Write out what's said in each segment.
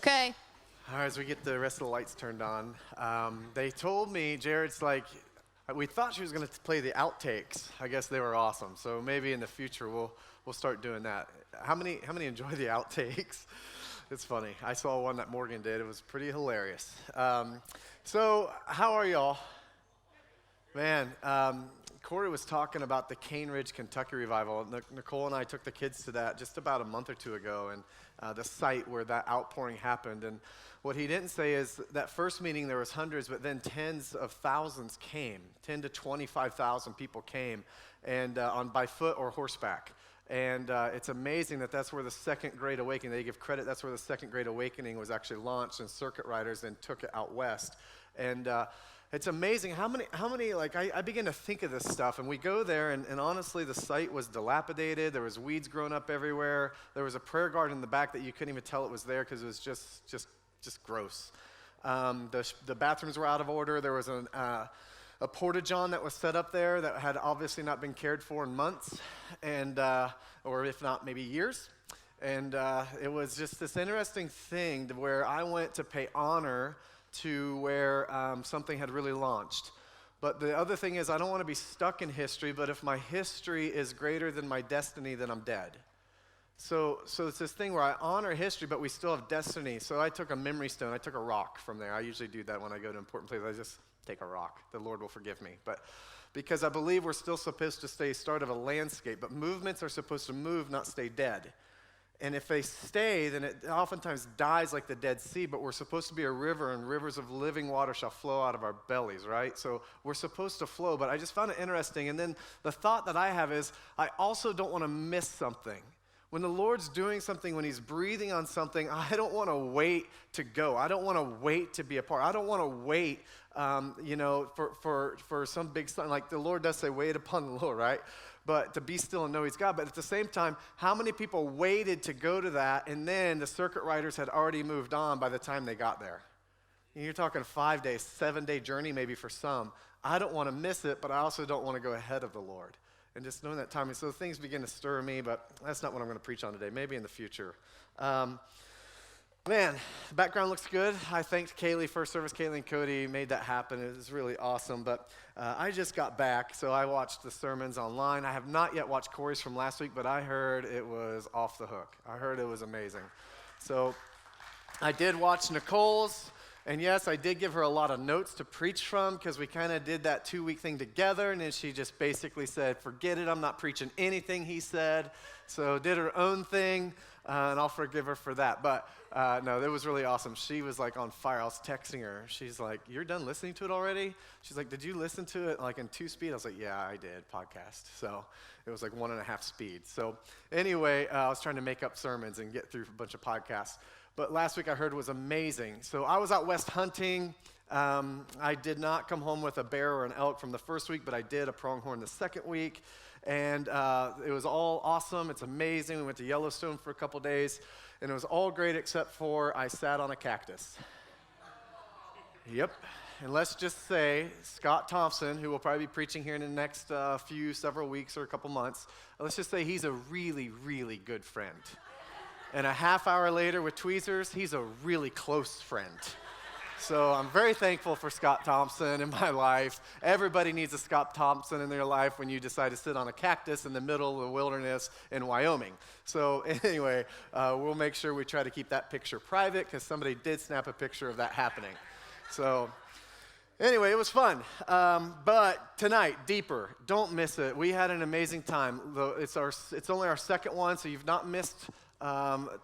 Okay. All right, as we get the rest of the lights turned on, they told me, Jared's like, we thought she was going to play the outtakes. I guess they were awesome. So maybe in the future we'll start doing that. How many enjoy the outtakes? It's funny. I saw one that Morgan did. It was pretty hilarious. So how are y'all? Man, Corey was talking about the Cane Ridge, Kentucky revival. Nicole and I took the kids to that just about a month or two ago, and the site where that outpouring happened. And what he didn't say is that first meeting there was hundreds, but then tens of thousands came. 10 to 25,000 people came, and by foot or horseback. And it's amazing that that's where the Second Great Awakening, they give credit, that's where the Second Great Awakening was actually launched, and circuit riders then took it out west. And it's amazing how many like, I begin to think of this stuff, and we go there, and honestly, the site was dilapidated. There was weeds growing up everywhere. There was a prayer garden in the back that you couldn't even tell it was there because it was just gross. The bathrooms were out of order. There was a porta-john that was set up there that had obviously not been cared for in months, and or if not, maybe years. And it was just this interesting thing to where I went to pay honor to where something had really launched. But the other thing is, I don't want to be stuck in history, but if my history is greater than my destiny, then I'm dead. So it's this thing where I honor history, but we still have destiny. So I took a memory stone. I took a rock from there. I usually do that when I go to important places. I just take a rock. The Lord will forgive me. But because I believe we're still supposed to stay start of a landscape, but movements are supposed to move, not stay dead. And if they stay, then it oftentimes dies like the Dead Sea, but we're supposed to be a river, and rivers of living water shall flow out of our bellies, right? So we're supposed to flow, but I just found it interesting. And then the thought that I have is, I also don't want to miss something. When the Lord's doing something, when he's breathing on something, I don't want to wait to go. I don't want to wait to be a part. I don't want to wait, for some big sign. Like the Lord does say, wait upon the Lord, right? But to be still and know he's God. But at the same time, how many people waited to go to that, and then the circuit riders had already moved on by the time they got there? You're talking 5 days, 7-day journey maybe for some. I don't want to miss it, but I also don't want to go ahead of the Lord. And just knowing that timing, so things begin to stir me, but that's not what I'm going to preach on today, maybe in the future. Man, the background looks good. I thanked Kaylee, First Service, Kaylee and Cody made that happen. It was really awesome, but I just got back, so I watched the sermons online. I have not yet watched Corey's from last week, but I heard it was off the hook. I heard it was amazing. So I did watch Nicole's. And yes, I did give her a lot of notes to preach from because we kind of did that 2-week thing together, and then she just basically said, forget it, I'm not preaching anything he said. So did her own thing, and I'll forgive her for that. But no, it was really awesome. She was like on fire. I was texting her. She's like, you're done listening to it already? She's like, did you listen to it like in 2 speed? I was like, yeah, I did, podcast. So it was like 1.5 speed. So anyway, I was trying to make up sermons and get through a bunch of podcasts. But last week I heard was amazing. So I was out west hunting. I did not come home with a bear or an elk from the first week, but I did a pronghorn the second week. And it was all awesome. It's amazing. We went to Yellowstone for a couple days, and it was all great except for I sat on a cactus. Yep. And let's just say Scott Thompson, who will probably be preaching here in the next several weeks or a couple months, let's just say he's a really, really good friend. And a half hour later with tweezers, he's a really close friend. So I'm very thankful for Scott Thompson in my life. Everybody needs a Scott Thompson in their life when you decide to sit on a cactus in the middle of the wilderness in Wyoming. So anyway, we'll make sure we try to keep that picture private because somebody did snap a picture of that happening. So anyway, it was fun. But tonight, deeper, don't miss it. We had an amazing time. It's only our second one, so you've not missed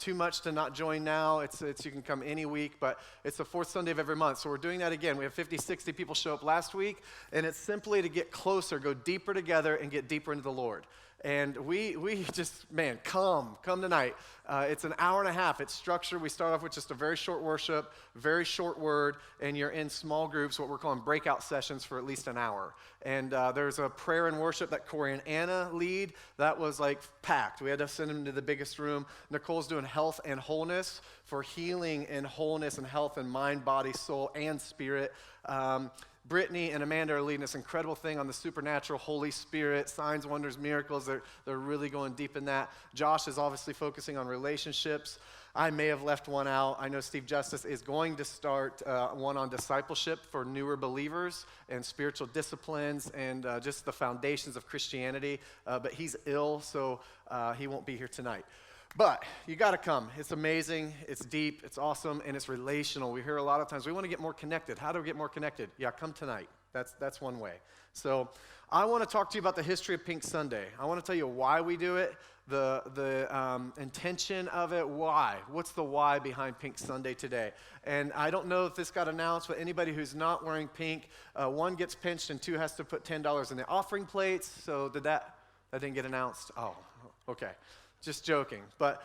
too much to not join now. It's you can come any week, but it's the fourth Sunday of every month. So we're doing that again. We have 50, 60 people show up last week, and it's simply to get closer, go deeper together, and get deeper into the Lord. And we just, man, come tonight. It's an hour and a half. It's structured. We start off with just a very short worship, very short word, and you're in small groups, what we're calling breakout sessions for at least an hour. And there's a prayer and worship that Corey and Anna lead. That was like packed. We had to send them to the biggest room. Nicole's doing health and wholeness for healing and wholeness and health and mind, body, soul, and spirit. Brittany and Amanda are leading this incredible thing on the supernatural, Holy Spirit, signs, wonders, miracles. They're really going deep in that. Josh is obviously focusing on relationships. I may have left one out. I know Steve Justice is going to start one on discipleship for newer believers and spiritual disciplines and just the foundations of Christianity. But he's ill, so he won't be here tonight. But you got to come. It's amazing. It's deep. It's awesome. And it's relational. We hear a lot of times, we want to get more connected. How do we get more connected? Yeah, come tonight. That's one way. So I want to talk to you about the history of Pink Sunday. I want to tell you why we do it, the intention of it, why. What's the why behind Pink Sunday today? And I don't know if this got announced, but anybody who's not wearing pink, one gets pinched and two has to put $10 in the offering plates. So that didn't get announced? Oh, okay. Just joking. But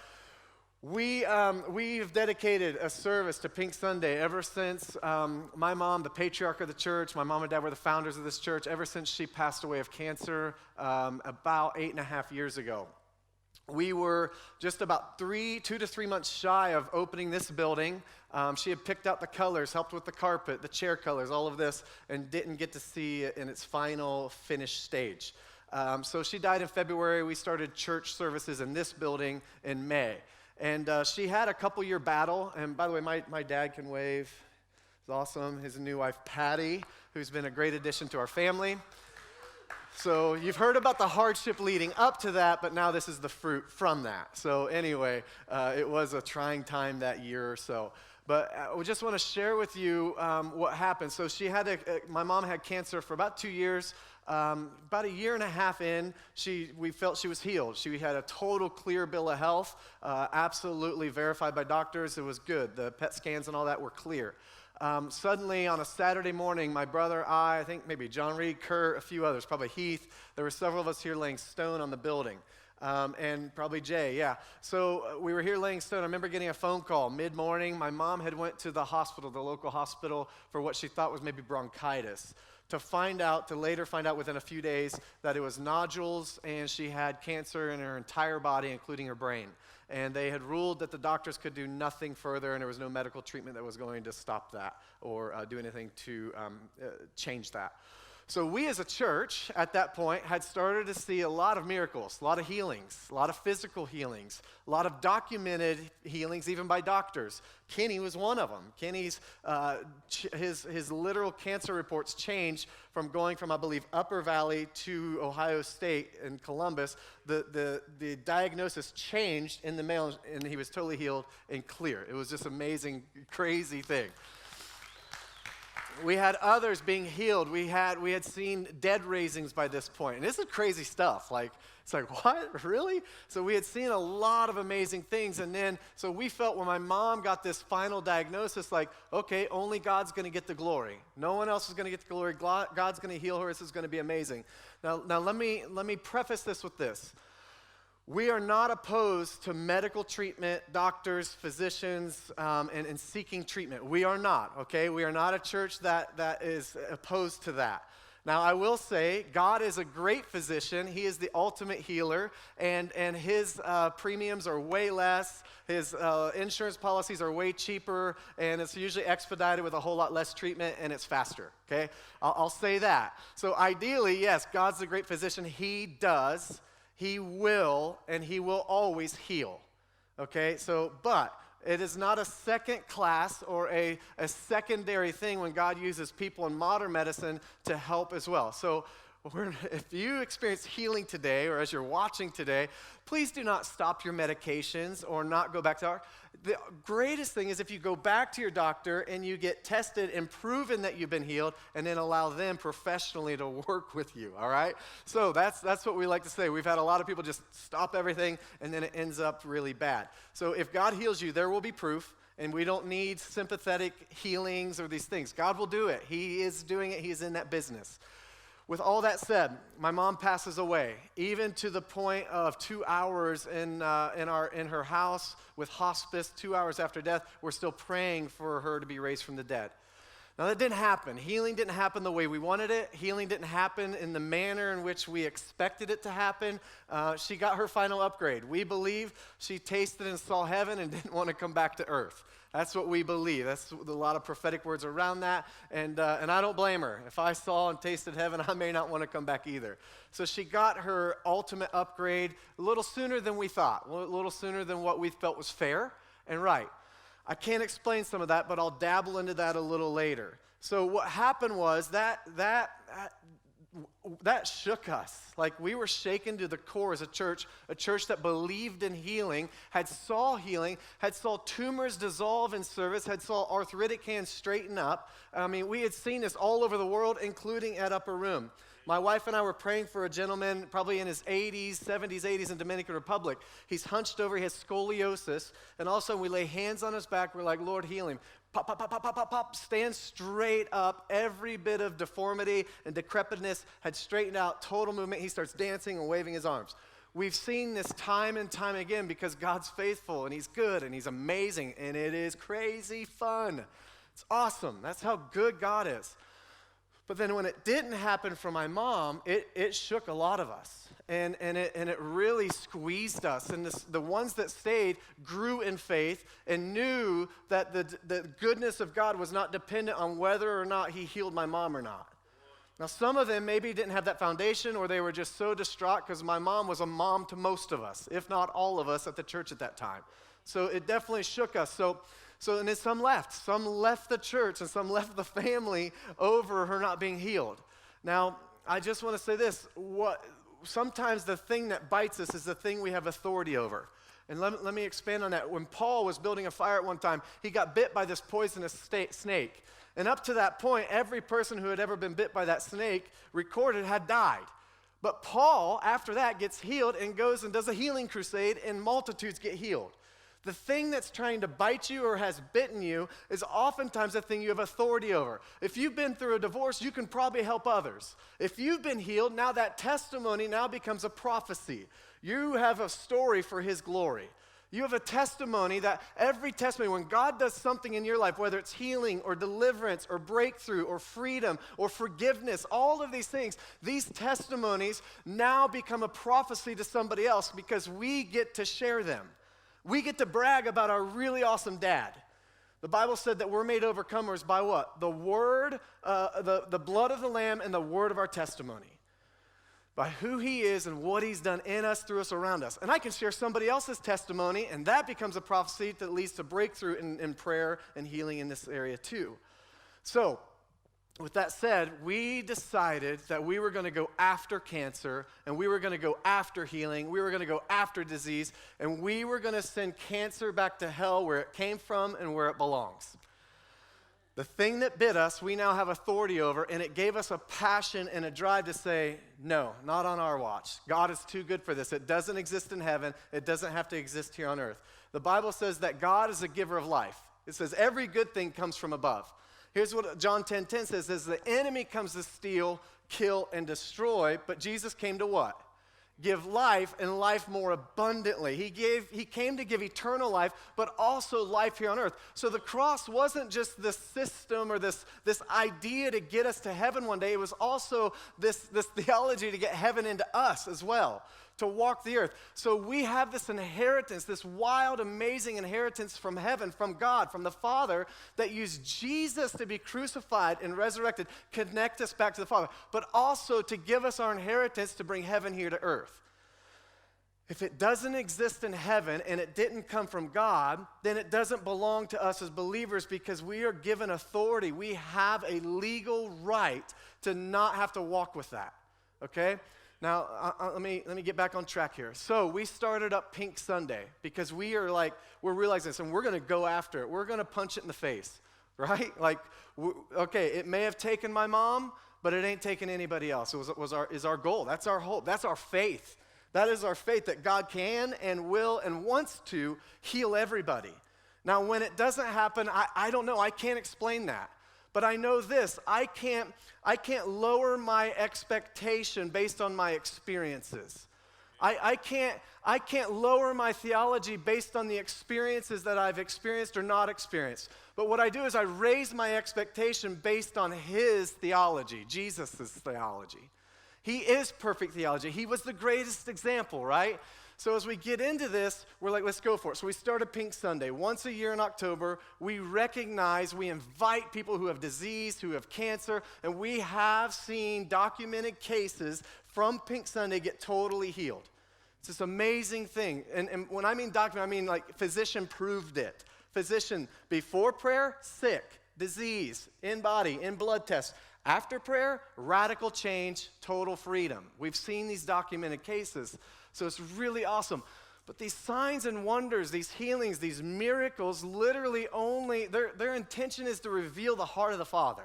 we've dedicated a service to Pink Sunday ever since my mom, the patriarch of the church, my mom and dad were the founders of this church, ever since she passed away of cancer about 8.5 years ago. We were just about 2 to 3 months shy of opening this building. She had picked out the colors, helped with the carpet, the chair colors, all of this, and didn't get to see it in its final finished stage. So she died in February. We started church services in this building in May. And she had a couple-year battle. And by the way, my dad can wave. It's awesome. His new wife, Patty, who's been a great addition to our family. So you've heard about the hardship leading up to that, but now this is the fruit from that. So anyway, it was a trying time that year or so. But I just want to share with you what happened. So my mom had cancer for about 2 years. About 1.5 years in, we felt she was healed. She had a total clear bill of health, absolutely verified by doctors. It was good. The PET scans and all that were clear. Suddenly, on a Saturday morning, my brother, I think maybe John Reed, Kurt, a few others, probably Heath, there were several of us here laying stone on the building. And probably Jay, yeah. So we were here laying stone. I remember getting a phone call mid-morning. My mom had went to the hospital, the local hospital, for what she thought was maybe bronchitis. To later find out within a few days that it was nodules and she had cancer in her entire body, including her brain. And they had ruled that the doctors could do nothing further and there was no medical treatment that was going to stop that or do anything to change that. So we as a church at that point had started to see a lot of miracles, a lot of healings, a lot of physical healings, a lot of documented healings even by doctors. Kenny was one of them. Kenny's, his literal cancer reports changed from going from, I believe, Upper Valley to Ohio State in Columbus. The diagnosis changed in the mail and he was totally healed and clear. It was just amazing, crazy thing. We had others being healed. We had seen dead raisings by this point. And this is crazy stuff. It's like, what? Really? So we had seen a lot of amazing things. And then, so we felt when my mom got this final diagnosis, like, okay, only God's going to get the glory. No one else is going to get the glory. God's going to heal her. This is going to be amazing. Now let me preface this with this. We are not opposed to medical treatment, doctors, physicians, and seeking treatment. We are not, okay? We are not a church that is opposed to that. Now, I will say, God is a great physician. He is the ultimate healer, and his premiums are way less. His insurance policies are way cheaper, and it's usually expedited with a whole lot less treatment, and it's faster, okay? I'll say that. So ideally, yes, God's a great physician. He does. He will, and he will always heal, okay? But it is not a second class or a secondary thing when God uses people in modern medicine to help as well. So if you experience healing today or as you're watching today, please do not stop your medications or not go back to our. The greatest thing is if you go back to your doctor and you get tested and proven that you've been healed and then allow them professionally to work with you, all right? So that's what we like to say. We've had a lot of people just stop everything and then it ends up really bad. So if God heals you, there will be proof. And we don't need sympathetic healings or these things. God will do it. He is doing it. He is in that business. With all that said, my mom passes away, even to the point of 2 hours in her house with hospice. 2 hours after death, we're still praying for her to be raised from the dead. Now, that didn't happen. Healing didn't happen the way we wanted it. Healing didn't happen in the manner in which we expected it to happen. She got her final upgrade. We believe she tasted and saw heaven and didn't want to come back to earth. That's what we believe. That's a lot of prophetic words around that, and I don't blame her. If I saw and tasted heaven, I may not want to come back either. So she got her ultimate upgrade a little sooner than we thought, a little sooner than what we felt was fair. and right. I can't explain some of that, but I'll dabble into that a little later. So what happened was that shook us. Like, we were shaken to the core as a church that believed in healing, had saw healing, had saw tumors dissolve in service, had saw arthritic hands straighten up. I mean, we had seen this all over the world, including at Upper Room. My wife and I were praying for a gentleman probably in his 70s in Dominican Republic. He's hunched over, he has scoliosis, and all of a sudden we lay hands on his back. We're like, Lord, heal him. Pop, pop, pop, pop, pop, pop, pop, stand straight up. Every bit of deformity and decrepitness had straightened out, total movement. He starts dancing and waving his arms. We've seen this time and time again because God's faithful and he's good and he's amazing and it is crazy fun. It's awesome. That's how good God is. But then when it didn't happen for my mom, it shook a lot of us. And it really squeezed us. And the ones that stayed grew in faith and knew that the goodness of God was not dependent on whether or not he healed my mom or not. Now, some of them maybe didn't have that foundation, or they were just so distraught because my mom was a mom to most of us, if not all of us at the church at that time. So it definitely shook us. So and then some left. Some left the church and some left the family over her not being healed. Now, I just want to say this. Sometimes the thing that bites us is the thing we have authority over. And let me expand on that. When Paul was building a fire at one time, he got bit by this poisonous snake. And up to that point, every person who had ever been bit by that snake recorded had died. But Paul, after that, gets healed and goes and does a healing crusade, and multitudes get healed. The thing that's trying to bite you or has bitten you is oftentimes the thing you have authority over. If you've been through a divorce, you can probably help others. If you've been healed, now that testimony now becomes a prophecy. You have a story for his glory. You have a testimony that every testimony, when God does something in your life, whether it's healing or deliverance or breakthrough or freedom or forgiveness, all of these things, these testimonies now become a prophecy to somebody else because we get to share them. We get to brag about our really awesome dad. The Bible said that we're made overcomers by what? The word, the blood of the Lamb and the word of our testimony. By who he is and what he's done in us, through us, around us. And I can share somebody else's testimony, and that becomes a prophecy that leads to breakthrough in prayer and healing in this area too. So, with that said, we decided that we were going to go after cancer, and we were going to go after healing, we were going to go after disease, and we were going to send cancer back to hell where it came from and where it belongs. The thing that bit us, we now have authority over, and it gave us a passion and a drive to say, no, not on our watch. God is too good for this. It doesn't exist in heaven. It doesn't have to exist here on earth. The Bible says that God is a giver of life. It says every good thing comes from above. Here's what John 10:10 says, the enemy comes to steal, kill, and destroy, but Jesus came to what? Give life and life more abundantly. He came to give eternal life, but also life here on earth. So the cross wasn't just this system or this idea to get us to heaven one day. It was also this theology to get heaven into us as well, to walk the earth. So we have this inheritance, this wild, amazing inheritance from heaven, from God, from the Father, that used Jesus to be crucified and resurrected, connect us back to the Father, but also to give us our inheritance to bring heaven here to earth. If it doesn't exist in heaven and it didn't come from God, then it doesn't belong to us as believers because we are given authority. We have a legal right to not have to walk with that, okay? Now, let me get back on track here. So we started up Pink Sunday because we're realizing this, and we're going to go after it. We're going to punch it in the face, right? Okay, it may have taken my mom, but it ain't taken anybody else. It is our goal. That's our hope. That's our faith. That is our faith that God can and will and wants to heal everybody. Now, when it doesn't happen, I don't know. I can't explain that. But I know this, I can't lower my expectation based on my experiences. I can't lower my theology based on the experiences that I've experienced or not experienced. But what I do is I raise my expectation based on his theology, Jesus' theology. He is perfect theology. He was the greatest example, right? So as we get into this, we're like, let's go for it. So we started Pink Sunday. Once a year in October, we invite people who have disease, who have cancer, and we have seen documented cases from Pink Sunday get totally healed. It's this amazing thing. And when I mean document, I mean like physician proved it. Physician, before prayer, sick, disease, in body, in blood test. After prayer, radical change, total freedom. We've seen these documented cases, so it's really awesome. But these signs and wonders, these healings, these miracles, literally only, their intention is to reveal the heart of the Father.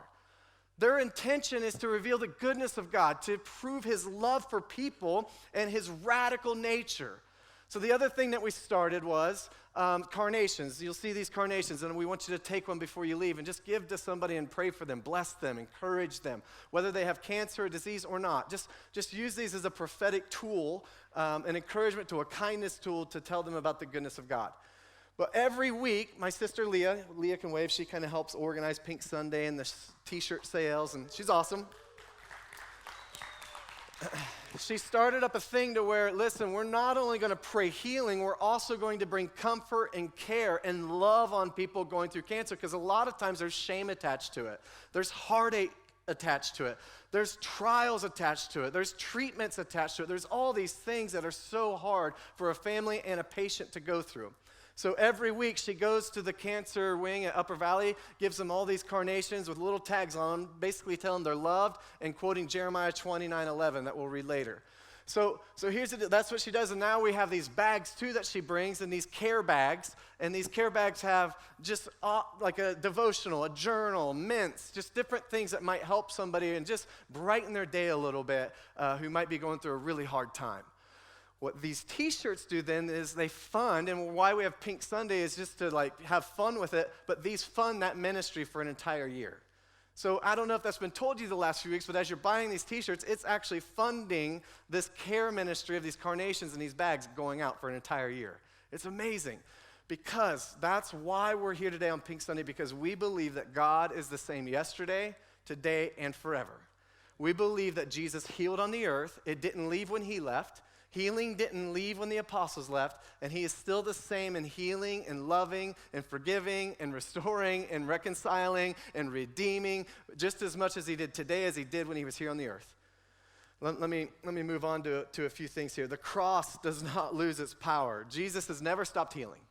Their intention is to reveal the goodness of God, to prove his love for people and his radical nature. So the other thing that we started was carnations. You'll see these carnations, and we want you to take one before you leave and just give to somebody and pray for them, bless them, encourage them, whether they have cancer or disease or not. Just use these as a prophetic tool, an encouragement to a kindness tool to tell them about the goodness of God. But every week, my sister Leah can wave, she kind of helps organize Pink Sunday and the t-shirt sales, and she's awesome. She started up a thing to where, listen, we're not only going to pray healing, we're also going to bring comfort and care and love on people going through cancer, because a lot of times there's shame attached to it. There's heartache attached to it. There's trials attached to it. There's treatments attached to it. There's all these things that are so hard for a family and a patient to go through. So every week she goes to the cancer wing at Upper Valley, gives them all these carnations with little tags on them, basically telling them they're loved and quoting Jeremiah 29:11 that we'll read later. So here's that's what she does, and now we have these bags too that she brings, and these care bags, and these care bags have just like a devotional, a journal, mints, just different things that might help somebody and just brighten their day a little bit who might be going through a really hard time. What these t-shirts do then is they fund, and why we have Pink Sunday is just to like have fun with it, but these fund that ministry for an entire year. So I don't know if that's been told you the last few weeks, but as you're buying these t-shirts, it's actually funding this care ministry of these carnations and these bags going out for an entire year. It's amazing, because that's why we're here today on Pink Sunday, because we believe that God is the same yesterday, today, and forever. We believe that Jesus healed on the earth. It didn't leave when he left. Healing didn't leave when the apostles left, and he is still the same in healing and loving and forgiving and restoring and reconciling and redeeming just as much as he did today as he did when he was here on the earth. Let me move on to a few things here. The cross does not lose its power. Jesus has never stopped healing,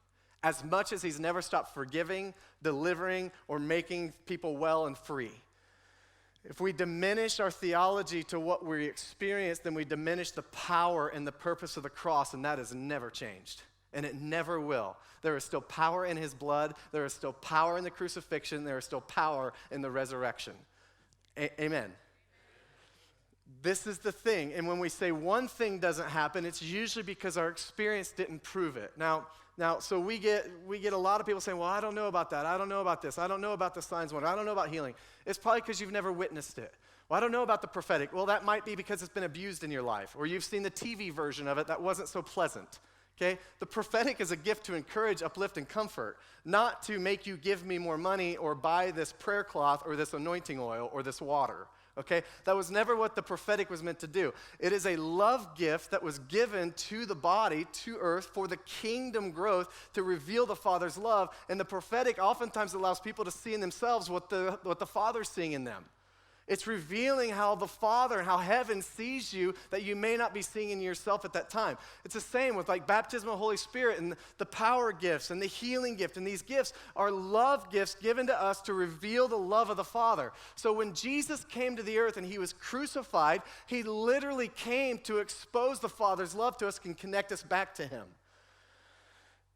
as much as he's never stopped forgiving, delivering, or making people well and free. If we diminish our theology to what we experience, then we diminish the power and the purpose of the cross, and that has never changed, and it never will. There is still power in his blood. There is still power in the crucifixion. There is still power in the resurrection. Amen. This is the thing, and when we say one thing doesn't happen, it's usually because our experience didn't prove it. Now, so we get a lot of people saying, well, I don't know about that. I don't know about this. I don't know about the signs, wonders. I don't know about healing. It's probably because you've never witnessed it. Well, I don't know about the prophetic. Well, that might be because it's been abused in your life, or you've seen the TV version of it that wasn't so pleasant. Okay? The prophetic is a gift to encourage, uplift, and comfort, not to make you give me more money or buy this prayer cloth or this anointing oil or this water. Okay? That was never what the prophetic was meant to do. It is a love gift that was given to the body, to earth, for the kingdom growth to reveal the Father's love. And the prophetic oftentimes allows people to see in themselves what the Father's seeing in them. It's revealing how the Father, how heaven sees you that you may not be seeing in yourself at that time. It's the same with like baptism of the Holy Spirit and the power gifts and the healing gift. And these gifts are love gifts given to us to reveal the love of the Father. So when Jesus came to the earth and he was crucified, he literally came to expose the Father's love to us and connect us back to him.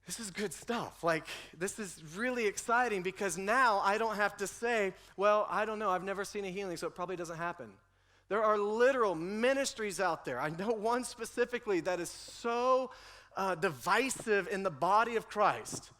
This is good stuff. Like, this is really exciting because now I don't have to say, well, I don't know, I've never seen a healing, so it probably doesn't happen. There are literal ministries out there. I know one specifically that is so divisive in the body of Christ.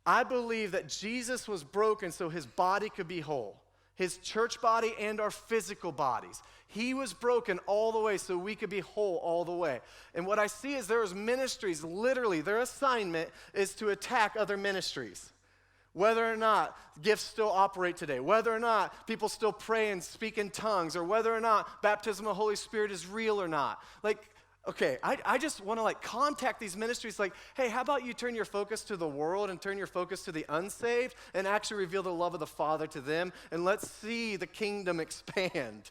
I believe that Jesus was broken so his body could be whole. His church body and our physical bodies. He was broken all the way so we could be whole all the way. And what I see is there's ministries, literally, their assignment is to attack other ministries. Whether or not gifts still operate today, whether or not people still pray and speak in tongues, or whether or not baptism of the Holy Spirit is real or not. Like, okay, I just want to like contact these ministries like, hey, how about you turn your focus to the world and turn your focus to the unsaved and actually reveal the love of the Father to them, and let's see the kingdom expand.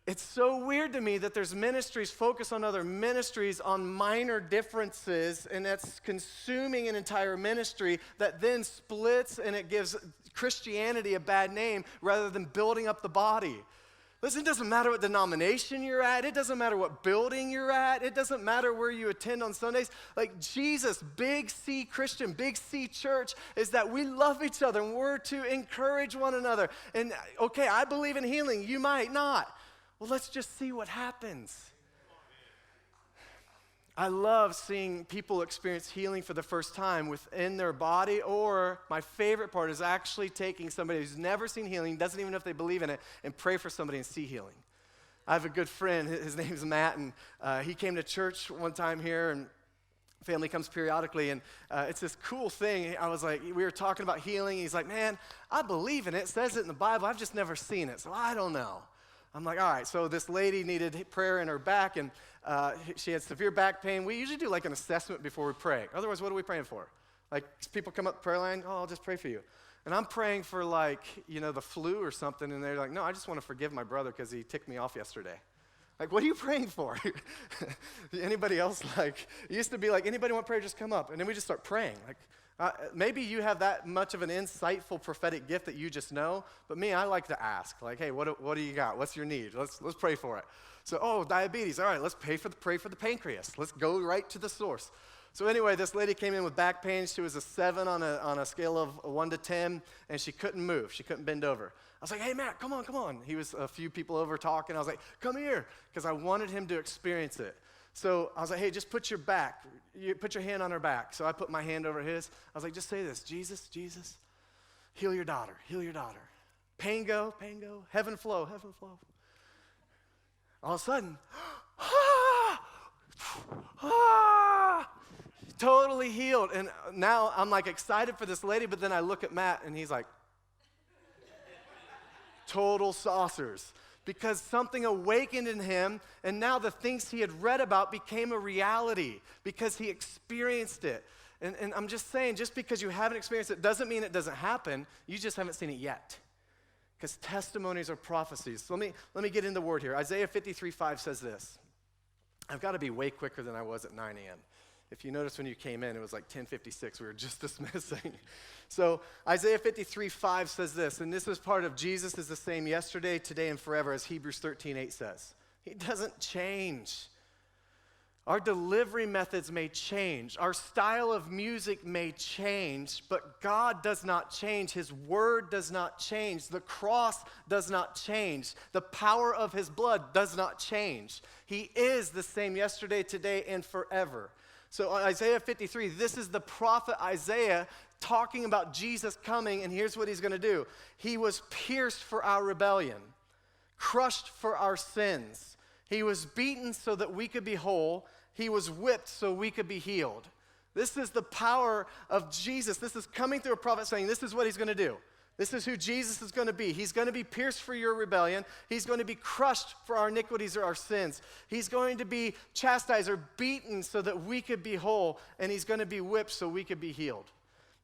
It's so weird to me that there's ministries focused on other ministries on minor differences, and that's consuming an entire ministry that then splits and it gives Christianity a bad name rather than building up the body. Listen, it doesn't matter what denomination you're at. It doesn't matter what building you're at. It doesn't matter where you attend on Sundays. Like Jesus, big C Christian, big C church, is that we love each other and we're to encourage one another. And okay, I believe in healing. You might not. Well, let's just see what happens. I love seeing people experience healing for the first time within their body, or my favorite part is actually taking somebody who's never seen healing, doesn't even know if they believe in it, and pray for somebody and see healing. I have a good friend, his name's Matt, and he came to church one time here, and family comes periodically, and it's this cool thing. I was like, we were talking about healing. He's like, man, I believe in it. It says it in the Bible. I've just never seen it, so I don't know. I'm like, all right, so this lady needed prayer in her back, and she had severe back pain. We usually do like an assessment before we pray. Otherwise, what are we praying for? Like, people come up the prayer line, oh, I'll just pray for you. And I'm praying for like, the flu or something, and they're like, no, I just want to forgive my brother because he ticked me off yesterday. Like, what are you praying for? Anybody else, like, it used to be like, anybody want prayer, just come up. And then we just start praying. Like, maybe you have that much of an insightful prophetic gift that you just know, but me, I like to ask, like, hey, what do you got? What's your need? Let's pray for it. So, diabetes. All right, let's pray for the pancreas. Let's go right to the source. So anyway, this lady came in with back pain. She was a 7 on a scale of 1 to 10, and she couldn't move. She couldn't bend over. I was like, hey, Matt, come on. He was a few people over talking. I was like, come here, because I wanted him to experience it. So I was like, hey, just put your hand on her back. So I put my hand over his. I was like, just say this, Jesus, heal your daughter. Pain go, heaven flow. All of a sudden, totally healed. And now I'm like excited for this lady, but then I look at Matt and he's like, total saucers. Because something awakened in him, and now the things he had read about became a reality because he experienced it. And I'm just saying, just because you haven't experienced it doesn't mean it doesn't happen. You just haven't seen it yet. Because testimonies are prophecies. So let me get in the word here. Isaiah 53:5 says this. I've got to be way quicker than I was at 9 a.m. If you notice when you came in, it was like 10:56. We were just dismissing. So Isaiah 53:5 says this, and this is part of Jesus is the same yesterday, today, and forever, as Hebrews 13:8 says. He doesn't change. Our delivery methods may change. Our style of music may change, but God does not change. His word does not change. The cross does not change. The power of his blood does not change. He is the same yesterday, today, and forever. So Isaiah 53, this is the prophet Isaiah talking about Jesus coming, and here's what he's going to do. He was pierced for our rebellion, crushed for our sins. He was beaten so that we could be whole. He was whipped so we could be healed. This is the power of Jesus. This is coming through a prophet saying this is what he's going to do. This is who Jesus is going to be. He's going to be pierced for your rebellion. He's going to be crushed for our iniquities or our sins. He's going to be chastised or beaten so that we could be whole, and he's going to be whipped so we could be healed.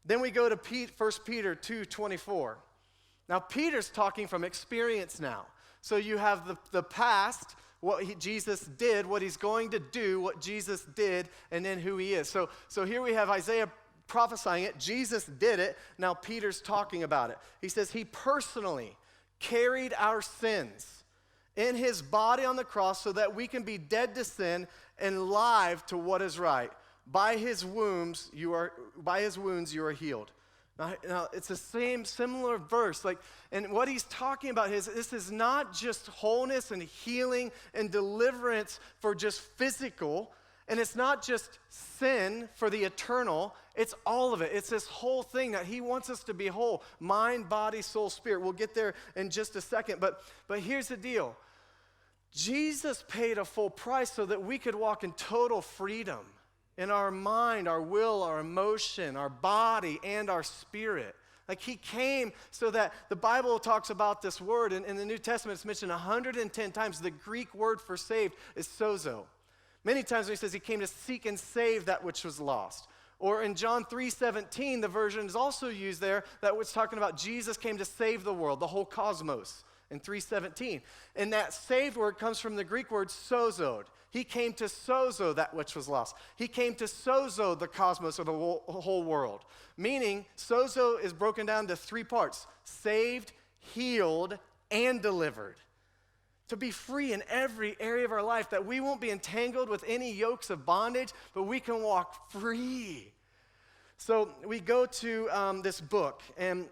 Then we go to 1 Peter 2:24. Now, Peter's talking from experience now. So you have the past, what Jesus did, what he's going to do, what Jesus did, and then who he is. So here we have Isaiah prophesying it. Jesus did it. Now Peter's talking about it. He says he personally carried our sins in his body on the cross so that we can be dead to sin and live to what is right. By his wounds you are healed. Now it's the same similar verse, and what he's talking about is this is not just wholeness and healing and deliverance for just physical, and it's not just sin for the eternal. It's all of it. It's this whole thing that he wants us to be whole, mind, body, soul, spirit. We'll get there in just a second, but here's the deal. Jesus paid a full price so that we could walk in total freedom in our mind, our will, our emotion, our body, and our spirit. Like he came so that the Bible talks about this word, and in the New Testament it's mentioned 110 times. The Greek word for saved is sozo. Many times when he says he came to seek and save that which was lost. Or in John 3:17, the version is also used there that was talking about Jesus came to save the world, the whole cosmos. in 3:17. And that saved word comes from the Greek word sozoed. He came to sozo that which was lost. He came to sozo the cosmos, or the whole world. Meaning, sozo is broken down to 3 parts: saved, healed, and delivered. To be free in every area of our life, that we won't be entangled with any yokes of bondage, but we can walk free. So we go to this book, and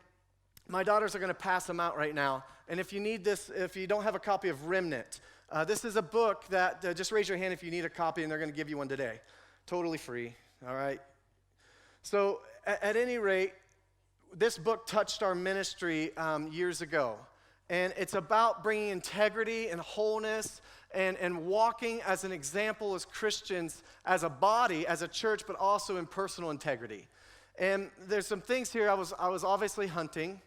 my daughters are going to pass them out right now. And if you need this, if you don't have a copy of Remnant, this is a book that, just raise your hand if you need a copy, and they're going to give you one today. Totally free, all right? So at any rate, this book touched our ministry years ago. And it's about bringing integrity and wholeness and walking as an example as Christians, as a body, as a church, but also in personal integrity. And there's some things here. I was obviously hunting.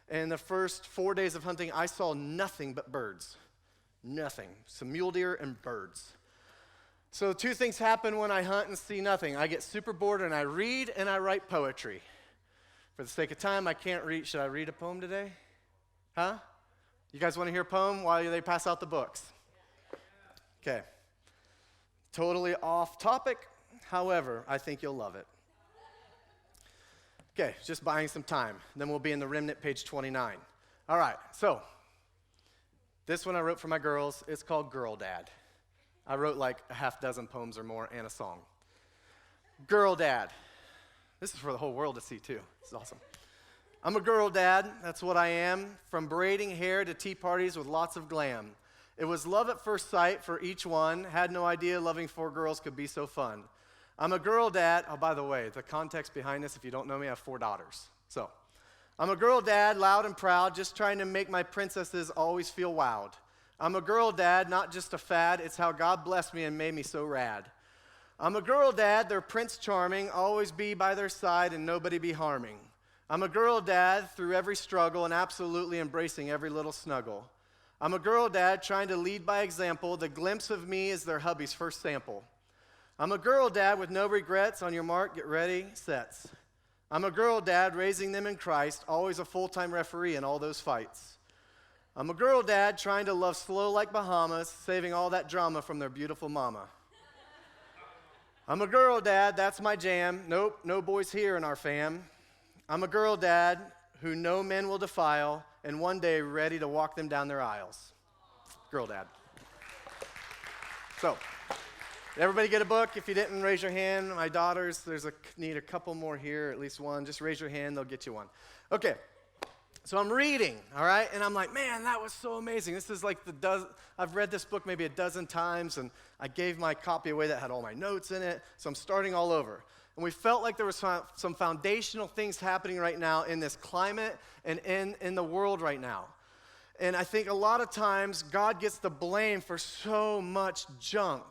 And the first 4 days of hunting, I saw nothing but birds. Nothing. Some mule deer and birds. So 2 things happen when I hunt and see nothing. I get super bored and I read and I write poetry. For the sake of time, I can't read. Should I read a poem today? Huh? You guys want to hear a poem while they pass out the books? Okay. Totally off topic. However, I think you'll love it. Okay, just buying some time. Then we'll be in the Remnant, page 29. All right, so this one I wrote for my girls. It's called Girl Dad. I wrote like a half dozen poems or more and a song. Girl Dad. This is for the whole world to see too. It's awesome. I'm a girl dad, that's what I am, from braiding hair to tea parties with lots of glam. It was love at first sight for each one, had no idea loving 4 girls could be so fun. I'm a girl dad. Oh, by the way, the context behind this, if you don't know me, I have 4 daughters. So, I'm a girl dad, loud and proud, just trying to make my princesses always feel wowed. I'm a girl dad, not just a fad, it's how God blessed me and made me so rad. I'm a girl dad, they're Prince Charming, always be by their side and nobody be harming. I'm a girl dad through every struggle and absolutely embracing every little snuggle. I'm a girl dad trying to lead by example. The glimpse of me is their hubby's first sample. I'm a girl dad with no regrets. On your mark, get ready, sets. I'm a girl dad raising them in Christ, always a full-time referee in all those fights. I'm a girl dad trying to love slow like Bahamas, saving all that drama from their beautiful mama. I'm a girl dad, that's my jam. Nope, no boys here in our fam. I'm a girl dad who no men will defile, and one day ready to walk them down their aisles. Girl dad. So, did everybody get a book? If you didn't, raise your hand. My daughters, need a couple more here, at least one. Just raise your hand, they'll get you one. Okay, so I'm reading, all right? And I'm like, man, that was so amazing. This is like I've read this book maybe a dozen times, and I gave my copy away that had all my notes in it, so I'm starting all over. And we felt like there was some foundational things happening right now in this climate and in the world right now. And I think a lot of times God gets the blame for so much junk.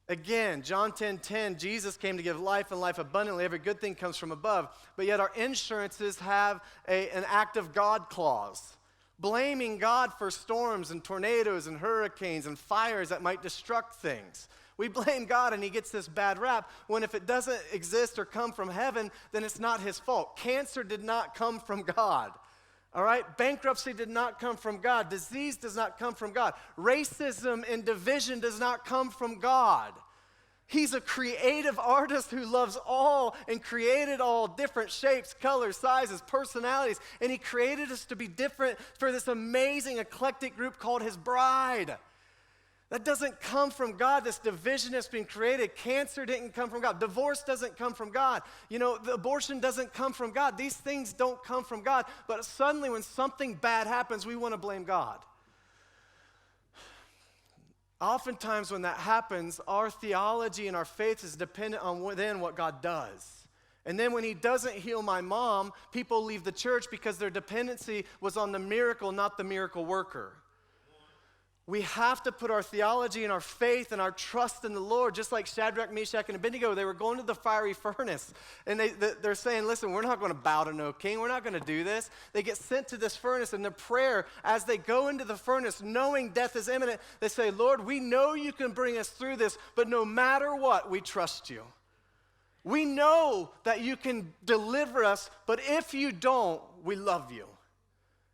Again, John 10:10, Jesus came to give life and life abundantly. Every good thing comes from above. But yet our insurances have an act of God clause, blaming God for storms and tornadoes and hurricanes and fires that might destruct things. We blame God and he gets this bad rap, when if it doesn't exist or come from heaven, then it's not his fault. Cancer did not come from God. All right? Bankruptcy did not come from God. Disease does not come from God. Racism and division does not come from God. He's a creative artist who loves all and created all different shapes, colors, sizes, personalities, and he created us to be different for this amazing eclectic group called his bride. That doesn't come from God. This division has been created. Cancer didn't come from God. Divorce doesn't come from God. The abortion doesn't come from God. These things don't come from God. But suddenly when something bad happens, we want to blame God. Oftentimes when that happens, our theology and our faith is dependent on what God does. And then when he doesn't heal my mom, people leave the church because their dependency was on the miracle, not the miracle worker. We have to put our theology and our faith and our trust in the Lord, just like Shadrach, Meshach, and Abednego. They were going to the fiery furnace, and they're saying, listen, we're not going to bow to no king. We're not going to do this. They get sent to this furnace, and their prayer, as they go into the furnace, knowing death is imminent, they say, Lord, we know you can bring us through this, but no matter what, we trust you. We know that you can deliver us, but if you don't, we love you.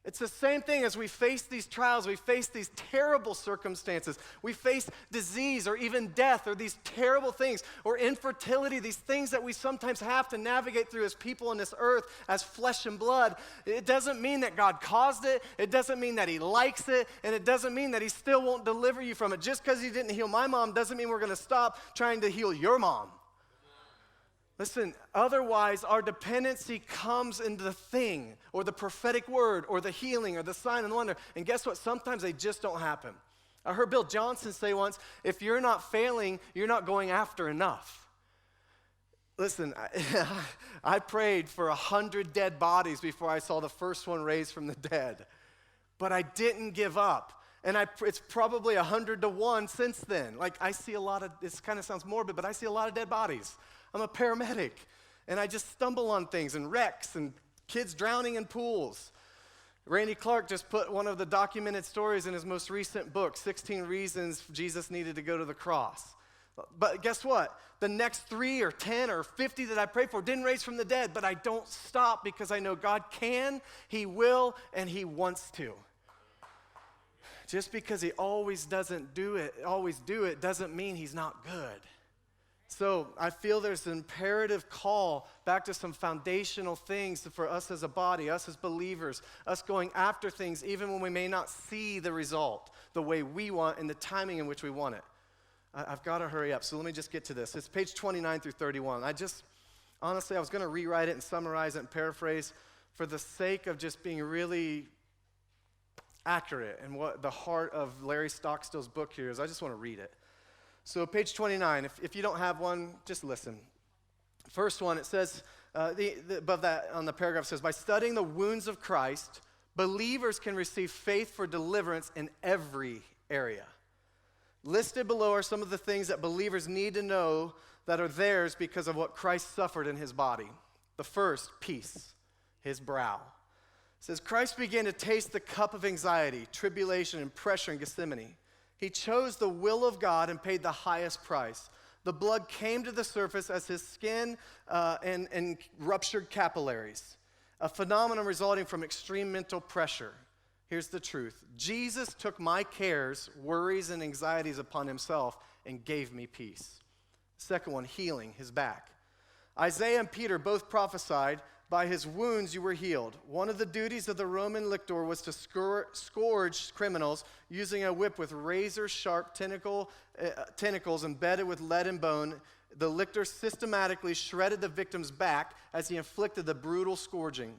It's the same thing as we face these trials, we face these terrible circumstances, we face disease or even death or these terrible things or infertility, these things that we sometimes have to navigate through as people on this earth as flesh and blood. It doesn't mean that God caused it, it doesn't mean that he likes it, and it doesn't mean that he still won't deliver you from it. Just because he didn't heal my mom doesn't mean we're going to stop trying to heal your mom. Listen, otherwise our dependency comes into the thing or the prophetic word or the healing or the sign and the wonder. And guess what? Sometimes they just don't happen. I heard Bill Johnson say once, if you're not failing, you're not going after enough. Listen, I prayed for 100 dead bodies before I saw the first one raised from the dead. But I didn't give up. And it's probably 100 to 1 since then. Like I see a lot of, this kind of sounds morbid, but I see a lot of dead bodies. I'm a paramedic, and I just stumble on things and wrecks and kids drowning in pools. Randy Clark just put one of the documented stories in his most recent book, 16 Reasons Jesus Needed to Go to the Cross. But guess what? The next 3 or 10 or 50 that I prayed for didn't raise from the dead, but I don't stop because I know God can, he will, and he wants to. Just because he always doesn't do it doesn't mean he's not good. So I feel there's an imperative call back to some foundational things for us as a body, us as believers, us going after things even when we may not see the result the way we want and the timing in which we want it. I've got to hurry up, so let me just get to this. It's page 29 through 31. Honestly, I was going to rewrite it and summarize it and paraphrase for the sake of just being really accurate and what the heart of Larry Stockstill's book here is. I just want to read it. So page 29, if you don't have one, just listen. First one, it says, above that on the paragraph says, by studying the wounds of Christ, believers can receive faith for deliverance in every area. Listed below are some of the things that believers need to know that are theirs because of what Christ suffered in his body. The first, peace, his brow. It says, Christ began to taste the cup of anxiety, tribulation, and pressure in Gethsemane. He chose the will of God and paid the highest price. The blood came to the surface as his skin and ruptured capillaries, a phenomenon resulting from extreme mental pressure. Here's the truth. Jesus took my cares, worries, and anxieties upon himself and gave me peace. Second one, healing, his back. Isaiah and Peter both prophesied, by his wounds you were healed. One of the duties of the Roman lictor was to scourge criminals using a whip with razor-sharp tentacles embedded with lead and bone. The lictor systematically shredded the victim's back as he inflicted the brutal scourging.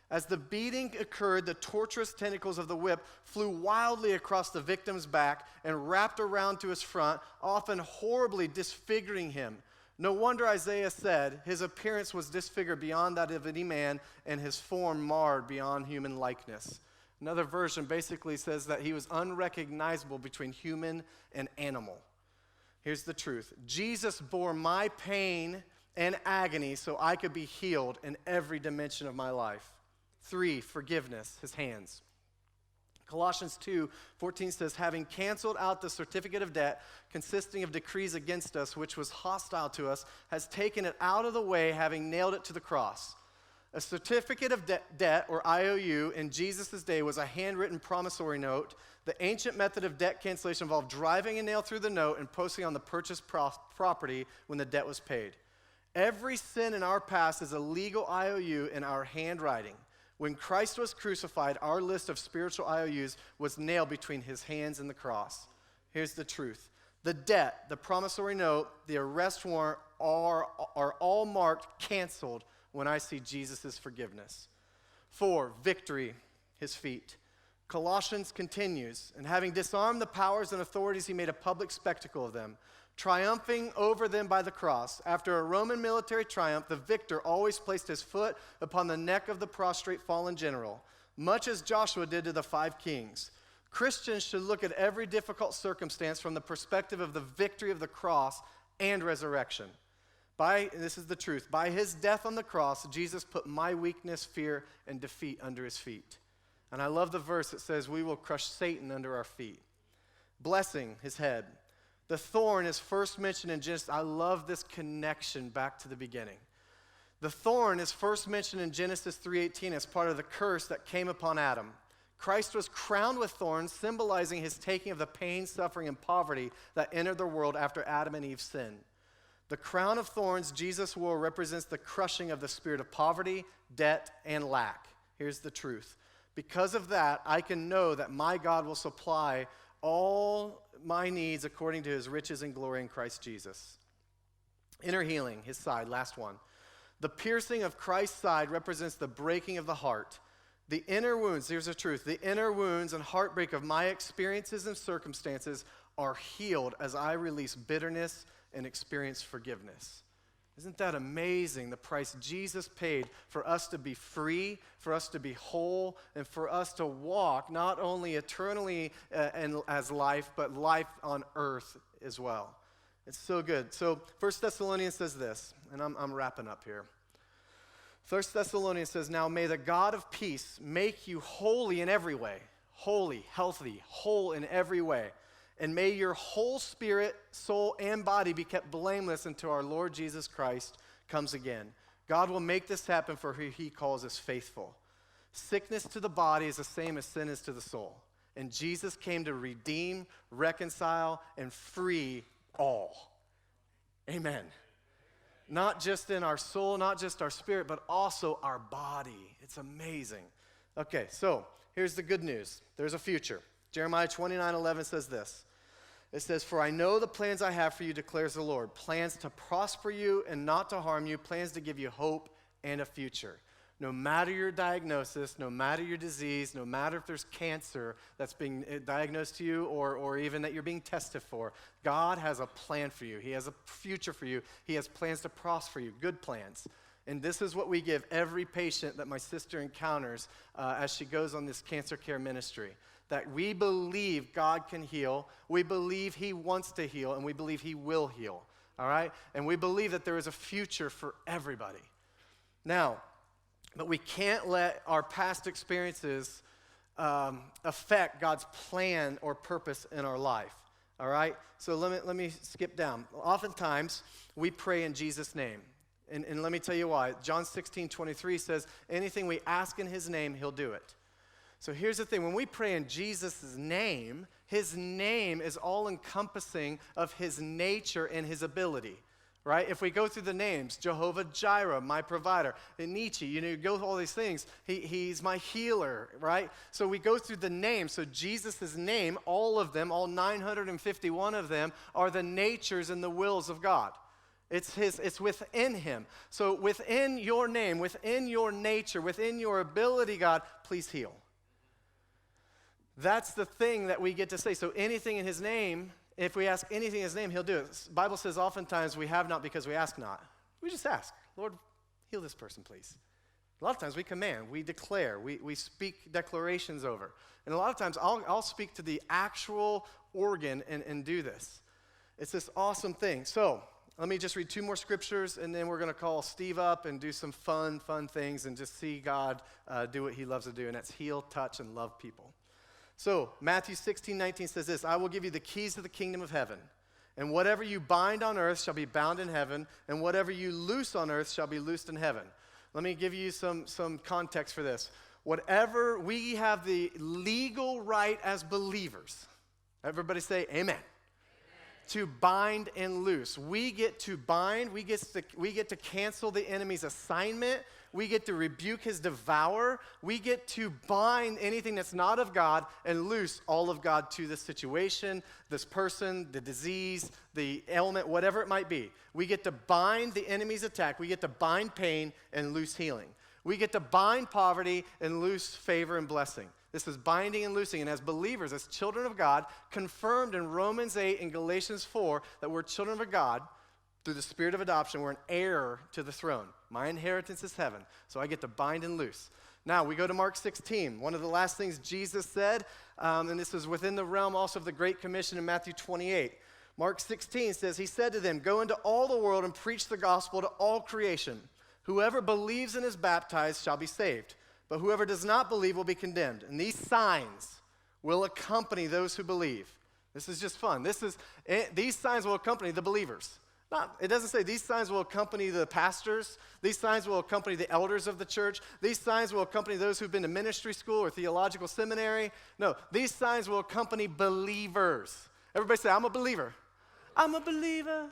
As the beating occurred, the torturous tentacles of the whip flew wildly across the victim's back and wrapped around to his front, often horribly disfiguring him. No wonder Isaiah said his appearance was disfigured beyond that of any man and his form marred beyond human likeness. Another version basically says that he was unrecognizable between human and animal. Here's the truth. Jesus bore my pain and agony so I could be healed in every dimension of my life. 3, forgiveness, his hands. Colossians 2:14 says, having canceled out the certificate of debt consisting of decrees against us, which was hostile to us, has taken it out of the way, having nailed it to the cross. A certificate of debt, or IOU, in Jesus' day was a handwritten promissory note. The ancient method of debt cancellation involved driving a nail through the note and posting on the purchased property when the debt was paid. Every sin in our past is a legal IOU in our handwriting. When Christ was crucified, our list of spiritual IOUs was nailed between his hands and the cross. Here's the truth. The debt, the promissory note, the arrest warrant are all marked canceled when I see Jesus' forgiveness. 4, victory, his feet. Colossians continues, and having disarmed the powers and authorities, he made a public spectacle of them, triumphing over them by the cross. After a Roman military triumph, the victor always placed his foot upon the neck of the prostrate fallen general, much as Joshua did to the 5 kings. Christians should look at every difficult circumstance from the perspective of the victory of the cross and resurrection. This is the truth, by his death on the cross, Jesus put my weakness, fear, and defeat under his feet. And I love the verse that says, we will crush Satan under our feet. Blessing, his head. The thorn is first mentioned in Genesis. I love this connection back to the beginning. The thorn is first mentioned in Genesis 3:18 as part of the curse that came upon Adam. Christ was crowned with thorns, symbolizing his taking of the pain, suffering, and poverty that entered the world after Adam and Eve sinned. The crown of thorns Jesus wore represents the crushing of the spirit of poverty, debt, and lack. Here's the truth. Because of that, I can know that my God will supply all my needs according to his riches and glory in Christ Jesus. Inner healing, his side, last one. The piercing of Christ's side represents the breaking of the heart. The inner wounds, here's the truth, the inner wounds and heartbreak of my experiences and circumstances are healed as I release bitterness and experience forgiveness. Isn't that amazing, the price Jesus paid for us to be free, for us to be whole, and for us to walk not only eternally and as life, but life on earth as well. It's so good. So 1 Thessalonians says this, and I'm wrapping up here. 1 Thessalonians says, now may the God of peace make you holy in every way, holy, healthy, whole in every way. And may your whole spirit, soul, and body be kept blameless until our Lord Jesus Christ comes again. God will make this happen for who he calls us faithful. Sickness to the body is the same as sin is to the soul. And Jesus came to redeem, reconcile, and free all. Amen. Not just in our soul, not just our spirit, but also our body. It's amazing. Okay, so here's the good news. There's a future. Jeremiah 29:11 says this. It says, for I know the plans I have for you, declares the Lord. Plans to prosper you and not to harm you. Plans to give you hope and a future. No matter your diagnosis, no matter your disease, no matter if there's cancer that's being diagnosed to you or even that you're being tested for, God has a plan for you. He has a future for you. He has plans to prosper you, good plans. And this is what we give every patient that my sister encounters as she goes on this cancer care ministry. That we believe God can heal, we believe he wants to heal, and we believe he will heal, all right? And we believe that there is a future for everybody. Now, but we can't let our past experiences affect God's plan or purpose in our life, all right? So let me skip down. Oftentimes, we pray in Jesus' name. And let me tell you why. John 16:23 says, anything we ask in his name, he'll do it. So here's the thing. When we pray in Jesus' name, his name is all-encompassing of his nature and his ability, right? If we go through the names, Jehovah Jireh, my provider, Nietzsche, you go through all these things. He's my healer, right? So we go through the names. So Jesus' name, all of them, all 951 of them, are the natures and the wills of God. It's within him. So within your name, within your nature, within your ability, God, please heal. That's the thing that we get to say. So anything in his name, if we ask anything in his name, he'll do it. The Bible says oftentimes we have not because we ask not. We just ask, Lord, heal this person, please. A lot of times we command, we declare, we speak declarations over. And a lot of times I'll speak to the actual organ and do this. It's this awesome thing. So let me just read 2 more scriptures, and then we're going to call Steve up and do some fun things and just see God do what he loves to do, and that's heal, touch, and love people. So Matthew 16:19 says this, I will give you the keys to the kingdom of heaven, and whatever you bind on earth shall be bound in heaven, and whatever you loose on earth shall be loosed in heaven. Let me give you some context for this. Whatever, we have the legal right as believers. Everybody say amen. To bind and loose. We get to bind, we get to cancel the enemy's assignment, we get to rebuke his devourer, we get to bind anything that's not of God and loose all of God to this situation, this person, the disease, the ailment, whatever it might be. We get to bind the enemy's attack, we get to bind pain and loose healing. We get to bind poverty and loose favor and blessing. This is binding and loosing. And as believers, as children of God, confirmed in Romans 8 and Galatians 4 that we're children of God through the spirit of adoption, we're an heir to the throne. My inheritance is heaven. So I get to bind and loose. Now we go to Mark 16. One of the last things Jesus said, and this is within the realm also of the Great Commission in Matthew 28. Mark 16 says, he said to them, go into all the world and preach the gospel to all creation. Whoever believes and is baptized shall be saved, but whoever does not believe will be condemned. And these signs will accompany those who believe. This is just fun. These signs will accompany the believers. It doesn't say these signs will accompany the pastors. These signs will accompany the elders of the church. These signs will accompany those who've been to ministry school or theological seminary. No, these signs will accompany believers. Everybody say, I'm a believer. I'm a believer.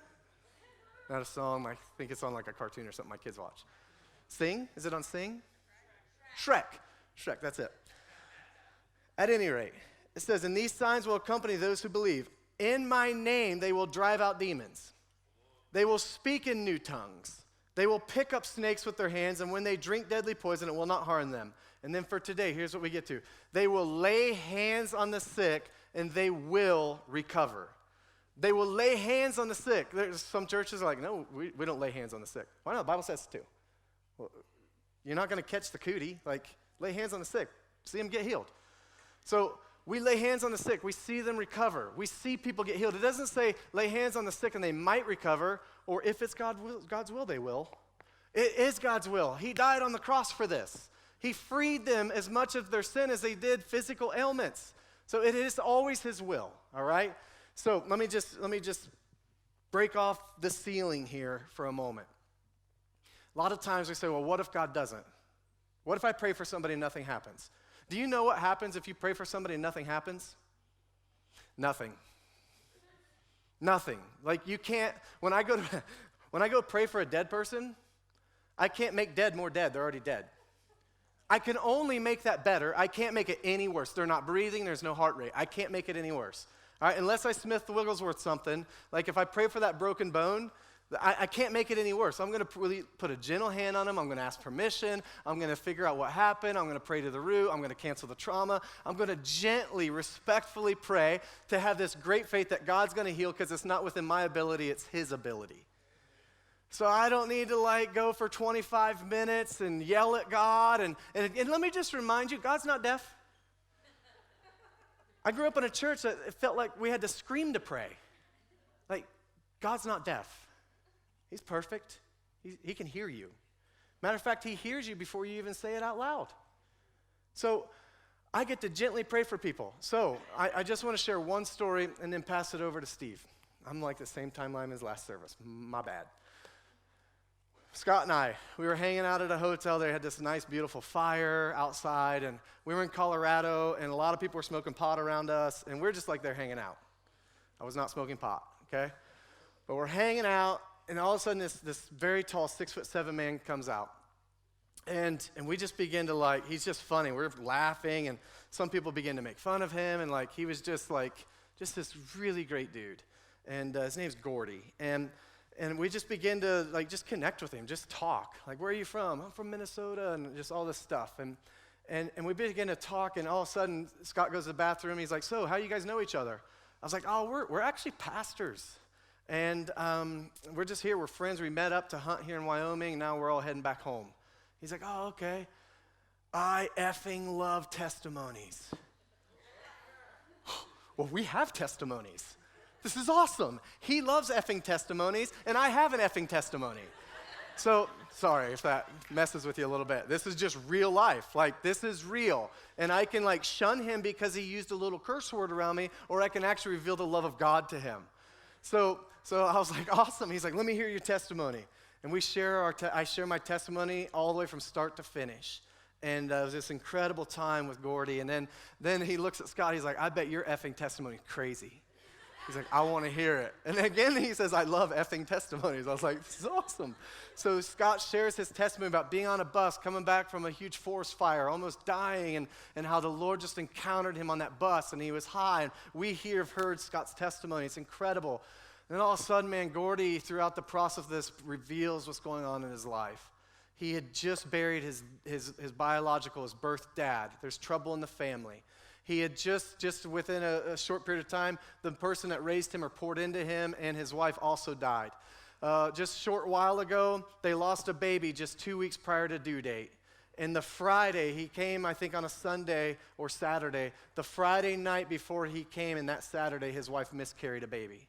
Not a song. I think it's on like a cartoon or something my kids watch. Sing? Is it on Sing? Shrek. Shrek, that's it. At any rate, it says, and these signs will accompany those who believe. In my name they will drive out demons. They will speak in new tongues. They will pick up snakes with their hands, and when they drink deadly poison, it will not harm them. And then for today, here's what we get to. They will lay hands on the sick, and they will recover. They will lay hands on the sick. There's some churches are like, no, we don't lay hands on the sick. Why not? The Bible says to. Well, you're not going to catch the cootie. Like, lay hands on the sick. See them get healed. So we lay hands on the sick. We see them recover. We see people get healed. It doesn't say lay hands on the sick and they might recover, or if it's God's will, they will. It is God's will. He died on the cross for this. He freed them as much of their sin as they did physical ailments. So it is always his will, all right? So let me just break off the ceiling here for a moment. A lot of times we say, well, what if God doesn't? What if I pray for somebody and nothing happens? Do you know what happens if you pray for somebody and nothing happens? Nothing. Nothing. Like you can't, when I go pray for a dead person, I can't make dead more dead. They're already dead. I can only make that better. I can't make it any worse. They're not breathing. There's no heart rate. I can't make it any worse. All right, unless I Smith Wigglesworth something, like if I pray for that broken bone, I can't make it any worse. I'm going to really put a gentle hand on him. I'm going to ask permission. I'm going to figure out what happened. I'm going to pray to the root. I'm going to cancel the trauma. I'm going to gently, respectfully pray to have this great faith that God's going to heal because it's not within my ability, it's his ability. So I don't need to go for 25 minutes and yell at God. And let me just remind you, God's not deaf. I grew up in a church that it felt like we had to scream to pray. Like, God's not deaf. He's perfect. He can hear you. Matter of fact, he hears you before you even say it out loud. So I get to gently pray for people. So I just want to share one story and then pass it over to Steve. I'm like the same timeline as last service. My bad. Scott and I, we were hanging out at a hotel. They had this nice, beautiful fire outside, and we were in Colorado, and a lot of people were smoking pot around us, and we're just like there hanging out. I was not smoking pot, okay? But we're hanging out, and all of a sudden this very tall 6'7" man comes out. And we just begin to he's just funny. We're laughing, and some people begin to make fun of him, and he was just this really great dude. And his name's Gordy. And we just begin to just connect with him, just talk. Where are you from? I'm from Minnesota, and just all this stuff. And we begin to talk, and all of a sudden Scott goes to the bathroom. He's like, so how do you guys know each other? I was like, oh, we're actually pastors. And we're just here. We're friends. We met up to hunt here in Wyoming, and now we're all heading back home. He's like, oh, okay. I effing love testimonies. Well, we have testimonies. This is awesome. He loves effing testimonies, and I have an effing testimony. So, sorry if that messes with you a little bit. This is just real life. This is real. And I can, shun him because he used a little curse word around me, or I can actually reveal the love of God to him. So I was like, awesome. He's like, let me hear your testimony. And we share I share my testimony all the way from start to finish. And it was this incredible time with Gordy. And then he looks at Scott. He's like, I bet your effing testimony is crazy. He's like, I want to hear it. And again, he says, I love effing testimonies. I was like, this is awesome. So Scott shares his testimony about being on a bus, coming back from a huge forest fire, almost dying, and how the Lord just encountered him on that bus, and he was high. And we here have heard Scott's testimony. It's incredible. And then all of a sudden, man, Gordy, throughout the process of this, reveals what's going on in his life. He had just buried his birth dad. There's trouble in the family. He had just within a short period of time, the person that raised him or poured into him and his wife also died. Just a short while ago, they lost a baby just 2 weeks prior to due date. And the Friday, he came, I think on a Sunday or Saturday. The Friday night before he came and that Saturday, his wife miscarried a baby.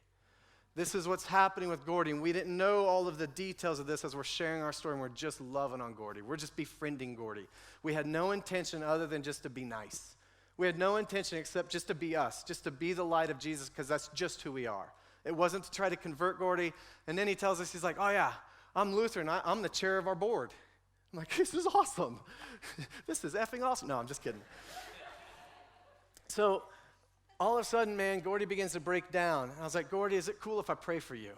This is what's happening with Gordy. And we didn't know all of the details of this as we're sharing our story, and we're just loving on Gordy. We're just befriending Gordy. We had no intention other than just to be nice. We had no intention except just to be us, just to be the light of Jesus, because that's just who we are. It wasn't to try to convert Gordy. And then he tells us, he's like, oh yeah, I'm Lutheran. I'm the chair of our board. I'm like, this is awesome. This is effing awesome. No, I'm just kidding. So all of a sudden, man, Gordy begins to break down. I was like, Gordy, is it cool if I pray for you?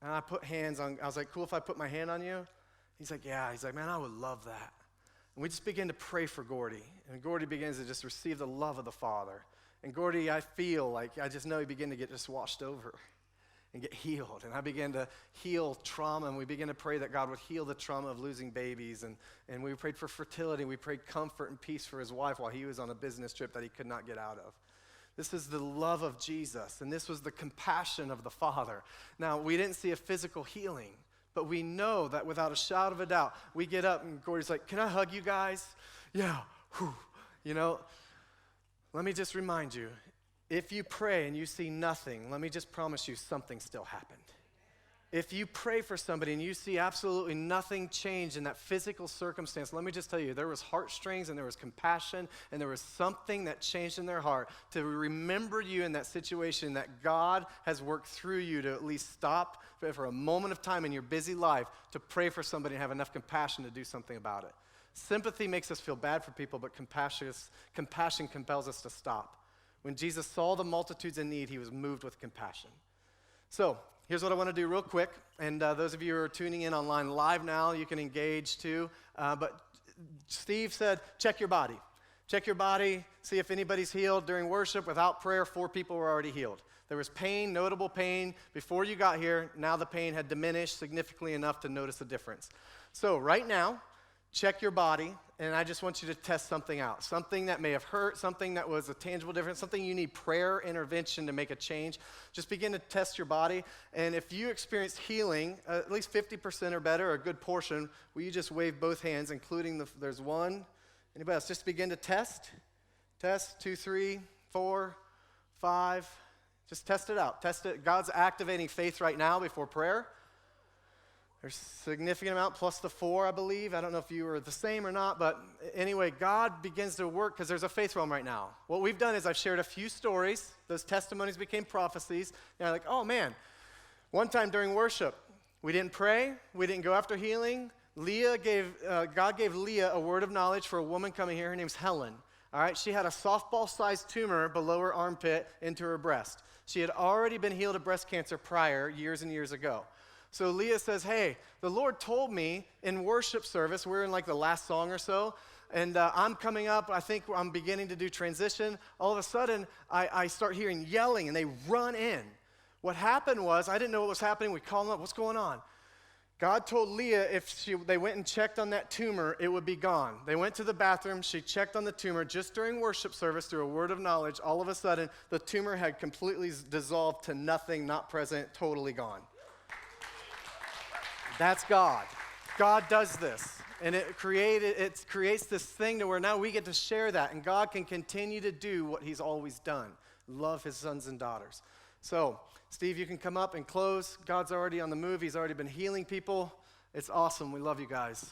And I was like, cool if I put my hand on you? He's like, yeah. He's like, man, I would love that. And we just begin to pray for Gordy. And Gordy begins to just receive the love of the Father. And Gordy, I just know he began to get just washed over and get healed. And I began to heal trauma, and we began to pray that God would heal the trauma of losing babies. And we prayed for fertility. We prayed comfort and peace for his wife while he was on a business trip that he could not get out of. This is the love of Jesus, and this was the compassion of the Father. Now, we didn't see a physical healing, but we know that without a shadow of a doubt, we get up and Gordy's like, can I hug you guys? Yeah. Whew. You know, let me just remind you, if you pray and you see nothing, let me just promise you something still happened. If you pray for somebody and you see absolutely nothing change in that physical circumstance, let me just tell you, there was heartstrings and there was compassion and there was something that changed in their heart to remember you in that situation, that God has worked through you to at least stop for a moment of time in your busy life to pray for somebody and have enough compassion to do something about it. Sympathy makes us feel bad for people, but compassion compels us to stop. When Jesus saw the multitudes in need, he was moved with compassion. So, here's what I want to do real quick, and those of you who are tuning in online live now, you can engage too. But Steve said, check your body. Check your body, see if anybody's healed. During worship, without prayer, 4 people were already healed. There was pain, notable pain, before you got here. Now the pain had diminished significantly enough to notice a difference. So right now, check your body, and I just want you to test something out. Something that may have hurt, something that was a tangible difference, something you need prayer intervention to make a change. Just begin to test your body, and if you experience healing, at least 50% or better, a good portion, will you just wave both hands, including there's one. Anybody else? Just begin to test. Test, 2, 3, 4, 5. Just test it out. Test it. God's activating faith right now before prayer. There's a significant amount plus the 4, I believe. I don't know if you were the same or not, but anyway, God begins to work because there's a faith realm right now. What we've done is I've shared a few stories. Those testimonies became prophecies. And I'm like, oh man, one time during worship, we didn't pray. We didn't go after healing. God gave Leah a word of knowledge for a woman coming here. Her name's Helen. All right, she had a softball-sized tumor below her armpit into her breast. She had already been healed of breast cancer prior, years and years ago. So Leah says, hey, the Lord told me in worship service, we're in like the last song or so, and I'm coming up, I think I'm beginning to do transition. All of a sudden, I start hearing yelling, and they run in. What happened was, I didn't know what was happening. We called them up, what's going on? God told Leah if they went and checked on that tumor, it would be gone. They went to the bathroom. She checked on the tumor just during worship service through a word of knowledge. All of a sudden, the tumor had completely dissolved to nothing, not present, totally gone. That's God. God does this. And it creates this thing to where now we get to share that. And God can continue to do what he's always done. Love his sons and daughters. So, Steve, you can come up and close. God's already on the move. He's already been healing people. It's awesome. We love you guys.